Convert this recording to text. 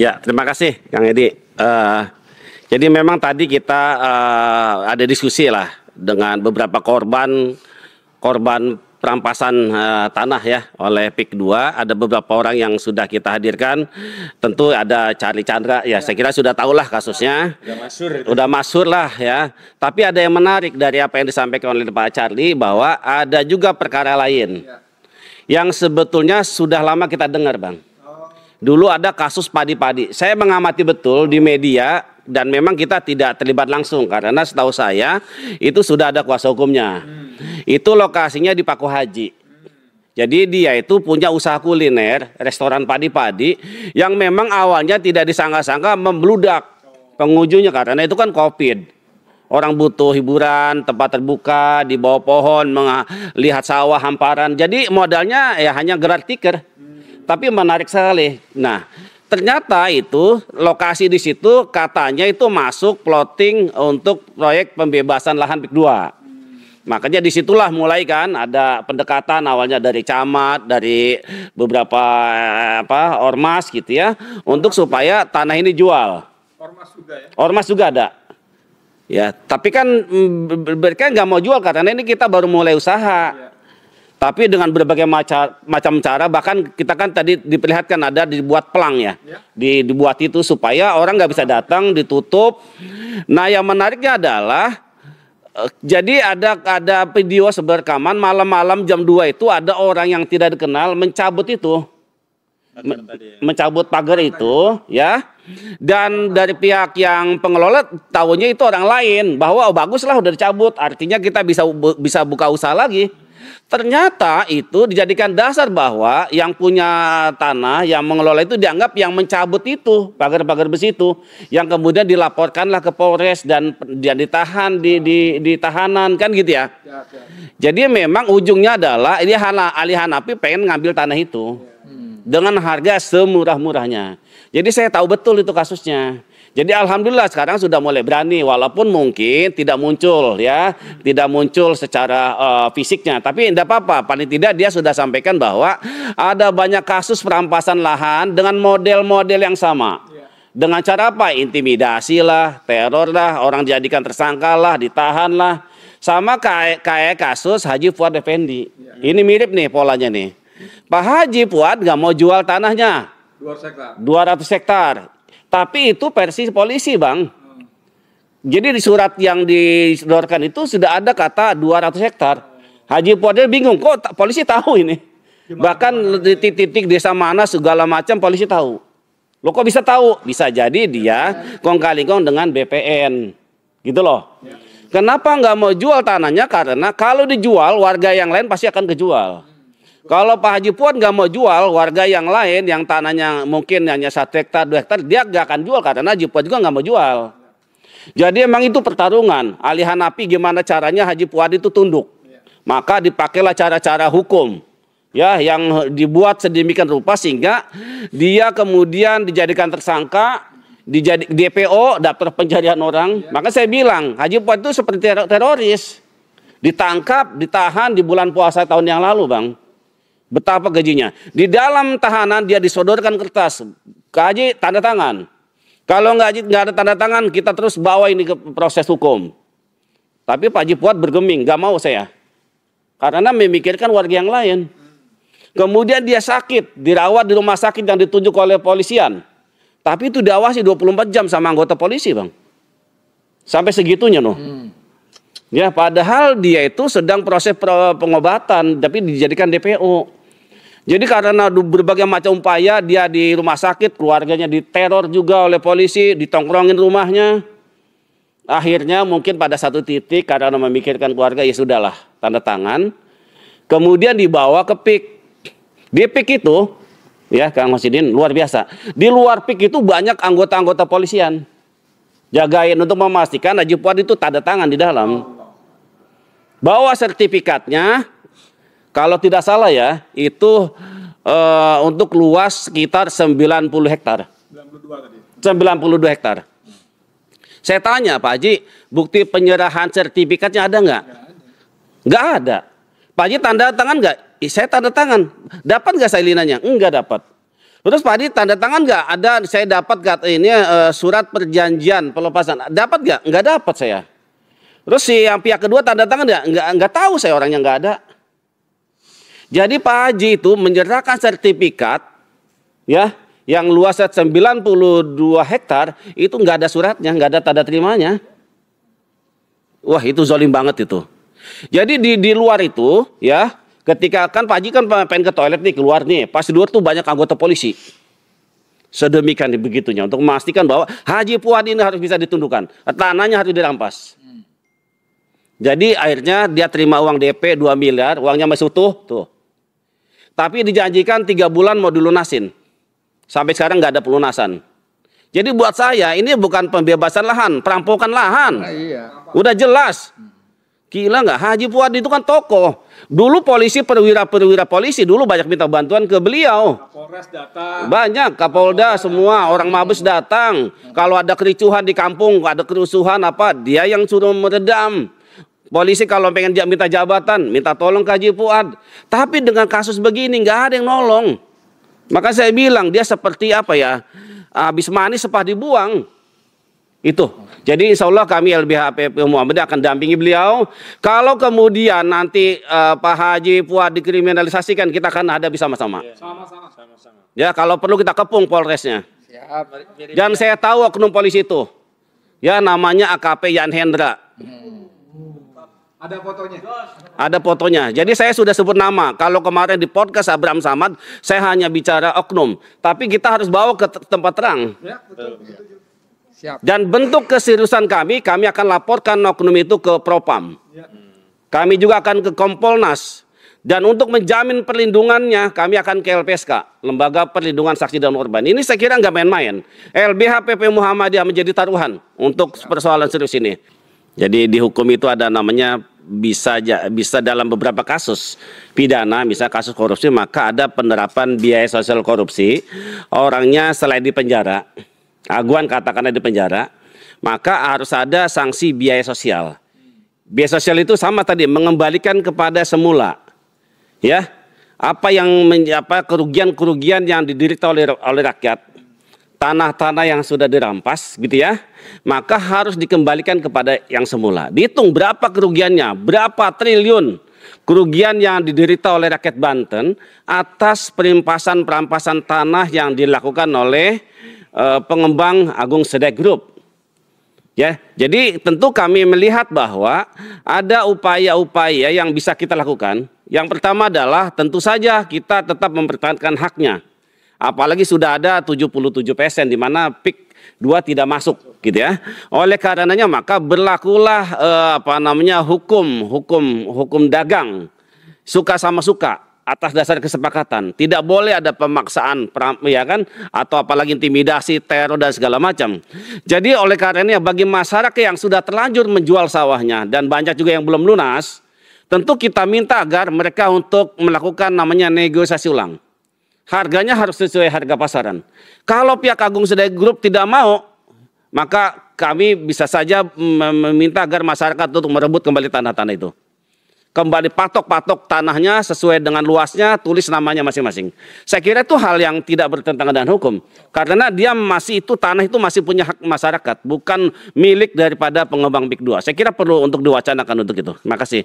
Ya, terima kasih Kang Edi. Jadi memang tadi kita ada diskusi lah dengan beberapa korban perampasan tanah ya oleh PIK 2. Ada beberapa orang yang sudah kita hadirkan. Tentu ada Charlie Chandra ya, saya kira sudah tahulah kasusnya. Udah masyhur lah ya. Tapi ada yang menarik dari apa yang disampaikan oleh Pak Charlie, bahwa ada juga perkara lain yang sebetulnya sudah lama kita dengar, Bang. Dulu ada kasus padi-padi. Saya mengamati betul di media dan memang kita tidak terlibat langsung karena setahu saya itu sudah ada kuasa hukumnya. Itu lokasinya di Paku Haji. Jadi dia itu punya usaha kuliner, restoran padi-padi yang memang awalnya tidak disangka-sangka membludak pengunjungnya karena itu kan Covid. Orang butuh hiburan, tempat terbuka, di bawah pohon, melihat sawah hamparan. Jadi modalnya ya hanya gerak tiker. Tapi menarik sekali. Nah, ternyata itu lokasi di situ katanya itu masuk plotting untuk proyek pembebasan lahan PIK 2. Makanya disitulah mulai kan ada pendekatan awalnya dari camat, dari beberapa ormas gitu ya, untuk supaya tanah ini jual. Ormas juga ya? Ormas juga ada. Ya, tapi kan mereka nggak mau jual karena ini kita baru mulai usaha. Ya. Tapi dengan berbagai macam cara, bahkan kita kan tadi diperlihatkan ada dibuat pelang ya. Dibuat itu supaya orang nggak bisa datang, ditutup. Nah yang menariknya adalah, jadi ada video seberekaman malam-malam jam 2 itu ada orang yang tidak dikenal mencabut itu. Mencabut pagar itu ya. Dan dari pihak yang pengelola tahunya itu orang lain. Bahwa oh, baguslah udah dicabut, artinya kita bisa buka usaha lagi. Ternyata itu dijadikan dasar bahwa yang punya tanah, yang mengelola itu dianggap yang mencabut itu pagar-pagar besi itu, yang kemudian dilaporkanlah ke Polres dan dia ditahan di tahanan kan gitu ya. Jadi memang ujungnya adalah ini Ali Hanafi pengen ngambil tanah itu dengan harga semurah-murahnya. Jadi saya tahu betul itu kasusnya. Jadi alhamdulillah sekarang sudah mulai berani, walaupun mungkin tidak muncul ya, tidak muncul secara fisiknya, tapi tidak apa-apa. Paling tidak dia sudah sampaikan bahwa ada banyak kasus perampasan lahan dengan model-model yang sama. Dengan cara apa? Intimidasi lah, teror lah, orang dijadikan tersangka lah, ditahan lah. Sama kayak kasus Haji Fuad Effendi. Ini mirip nih polanya nih. Pak Haji Fuad nggak mau jual tanahnya. 200 hektar. Tapi itu versi polisi, Bang. Jadi di surat yang disodorkan itu sudah ada kata 200 hektar. Haji Fuad bingung, kok polisi tahu ini? Bahkan di titik desa mana segala macam polisi tahu. Lo kok bisa tahu? Bisa jadi dia kong-kali-kong dengan BPN. Gitu loh. Kenapa nggak mau jual tanahnya? Karena kalau dijual warga yang lain pasti akan kejual. Kalau Pak Haji Fuad nggak mau jual, warga yang lain yang tanahnya mungkin hanya 1 hektar, 2 hektar, dia nggak akan jual karena Haji Fuad juga nggak mau jual. Jadi emang itu pertarungan. Ali Hanafi gimana caranya Haji Fuad itu tunduk. Maka dipakailah cara-cara hukum. Ya, yang dibuat sedemikian rupa sehingga dia kemudian dijadikan tersangka, DPO, daftar pencarian orang. Maka saya bilang, Haji Fuad itu seperti teroris. Ditangkap, ditahan di bulan puasa tahun yang lalu, Bang. Betapa gajinya. Di dalam tahanan dia disodorkan kertas. Haji tanda tangan. Kalau nggak ada tanda tangan, kita terus bawa ini ke proses hukum. Tapi Pak Haji Fuad bergeming, nggak mau saya. Karena memikirkan warga yang lain. Kemudian dia sakit, dirawat di rumah sakit yang ditunjuk oleh polisian. Tapi itu diawasi 24 jam sama anggota polisi, Bang. Sampai segitunya loh. Ya, padahal dia itu sedang proses pengobatan, tapi dijadikan DPO. Jadi karena berbagai macam upaya dia di rumah sakit, keluarganya diteror juga oleh polisi, ditongkrongin rumahnya. Akhirnya mungkin pada satu titik karena memikirkan keluarga ya sudahlah, tanda tangan. Kemudian dibawa ke PIK. Di PIK itu, ya Kang Masidin luar biasa. Di luar PIK itu banyak anggota-anggota polisian. Jagain untuk memastikan Haji Fuad itu tanda tangan di dalam. Bawa sertifikatnya. Kalau tidak salah ya, itu untuk luas sekitar 90 hektar. 92 hektar. Saya tanya Pak Haji, bukti penyerahan sertifikatnya ada nggak? Nggak ada. Pak Haji tanda tangan nggak? Saya tanda tangan. Dapat nggak salinannya? Enggak dapat. Terus Pak Adi tanda tangan nggak? Ada saya dapat ini surat perjanjian pelepasan. Dapat nggak? Nggak dapat saya. Terus si yang pihak kedua tanda tangan nggak? Nggak tahu saya, orangnya nggak ada. Jadi Pak Haji itu menyerahkan sertifikat ya yang luasnya 92 hektar itu nggak ada suratnya, nggak ada tanda terimanya. Wah itu zolim banget itu. Jadi di luar itu ya, ketika kan Pak Haji kan pengen ke toilet nih, keluar nih, pas di luar tuh banyak anggota polisi. Sedemikian begitunya untuk memastikan bahwa Haji Fuad ini harus bisa ditundukkan, tanahnya harus dirampas. Jadi akhirnya dia terima uang DP 2 miliar, uangnya masih utuh tuh. Tapi dijanjikan 3 bulan mau dilunasin. Sampai sekarang nggak ada pelunasan. Jadi buat saya ini bukan pembebasan lahan, perampokan lahan. Iya. Udah jelas. Gila nggak? Haji Fuad itu kan tokoh. Dulu polisi, perwira polisi dulu banyak minta bantuan ke beliau. Kapolres datang. Banyak, Kapolda semua, orang Mabes datang. Kalau ada kericuhan di kampung, ada kerusuhan apa, dia yang suruh meredam. Polisi kalau pengen minta jabatan, minta tolong ke Haji Fuad. Tapi dengan kasus begini nggak ada yang nolong. Maka saya bilang dia seperti apa ya, habis manis sepah dibuang. Itu. Jadi insya Allah kami LBH PP Muhammadiyah akan dampingi beliau. Kalau kemudian nanti Pak Haji Fuad dikriminalisasikan, kita akan ada bersama-sama. Sama-sama. Ya kalau perlu kita kepung Polresnya. Dan saya tahu oknum polisi itu. Ya namanya AKP Yan Hendra. Ada fotonya. Ada fotonya. Jadi saya sudah sebut nama. Kalau kemarin di podcast Abraham Samad, saya hanya bicara oknum. Tapi kita harus bawa ke tempat terang. Ya, betul. Siap. Dan bentuk keseriusan kami akan laporkan oknum itu ke Propam. Ya. Kami juga akan ke Kompolnas. Dan untuk menjamin perlindungannya, kami akan ke LPSK, Lembaga Perlindungan Saksi dan Korban. Ini saya kira nggak main-main. LBH PP Muhammadiyah menjadi taruhan untuk persoalan serius ini. Jadi di hukum itu ada namanya bisa dalam beberapa kasus pidana, bisa kasus korupsi, maka ada penerapan biaya sosial korupsi. Orangnya selain di penjara, aguan katakanlah di penjara, maka harus ada sanksi biaya sosial. Biaya sosial itu sama tadi, mengembalikan kepada semula, ya apa yang kerugian yang diderita oleh rakyat. Tanah-tanah yang sudah dirampas gitu ya, maka harus dikembalikan kepada yang semula. Dihitung berapa kerugiannya, berapa triliun kerugian yang diderita oleh rakyat Banten atas perampasan tanah yang dilakukan oleh pengembang Agung Sedek Group. Ya, jadi tentu kami melihat bahwa ada upaya-upaya yang bisa kita lakukan. Yang pertama adalah tentu saja kita tetap mempertahankan haknya. Apalagi sudah ada 77% di mana PIK 2 tidak masuk gitu ya. Oleh karenanya maka berlakulah hukum dagang. Suka sama suka atas dasar kesepakatan. Tidak boleh ada pemaksaan ya kan, atau apalagi intimidasi, teror dan segala macam. Jadi oleh karenanya bagi masyarakat yang sudah terlanjur menjual sawahnya dan banyak juga yang belum lunas, tentu kita minta agar mereka untuk melakukan namanya negosiasi ulang. Harganya harus sesuai harga pasaran. Kalau pihak Agung Sedek Group tidak mau, maka kami bisa saja meminta agar masyarakat untuk merebut kembali tanah-tanah itu. Kembali patok-patok tanahnya sesuai dengan luasnya, tulis namanya masing-masing. Saya kira itu hal yang tidak bertentangan dengan hukum. Karena dia tanah itu masih punya hak masyarakat, bukan milik daripada pengembang PIK 2. Saya kira perlu untuk diwacanakan untuk itu. Terima kasih.